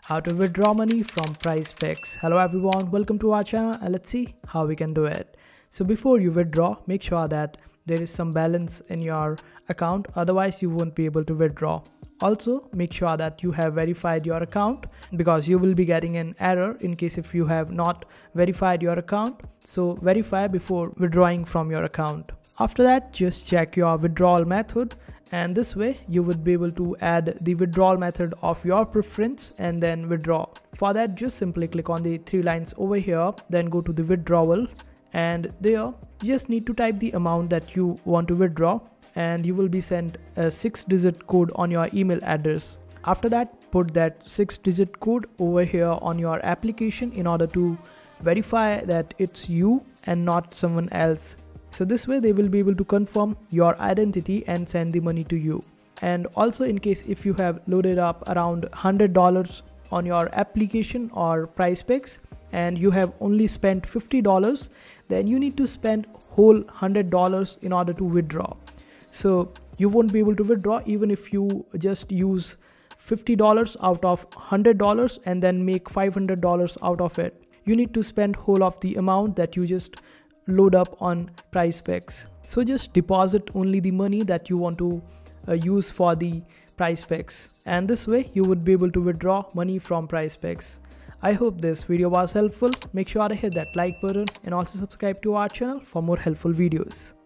how to withdraw money from PrizePicks. Hello everyone, welcome to our channel and let's see how we can do it. So before you withdraw, make sure that there is some balance in your account, otherwise you won't be able to withdraw. Also make sure that you have verified your account because you will be getting an error in case if you have not verified your account. So verify before withdrawing from your account. After that, just check your withdrawal method, and this way you would be able to add the withdrawal method of your preference and then withdraw. For that, just simply click on the three lines over here, then go to the withdrawal, and there you just need to type the amount that you want to withdraw, and you will be sent a 6-digit code on your email address. After that, put that 6-digit code over here on your application in order to verify that it's you and not someone else. So this way they will be able to confirm your identity and send the money to you. And also, in case if you have loaded up around $100 on your application or PrizePicks and you have only spent $50, then you need to spend whole $100 in order to withdraw. So you won't be able to withdraw even if you just use $50 out of $100 and then make $500 out of it. You need to spend whole of the amount that you just load up on PrizePicks. So just deposit only the money that you want to use for the PrizePicks, and this way you would be able to withdraw money from PrizePicks. I hope this video was helpful. Make sure to hit that like button and also subscribe to our channel for more helpful videos.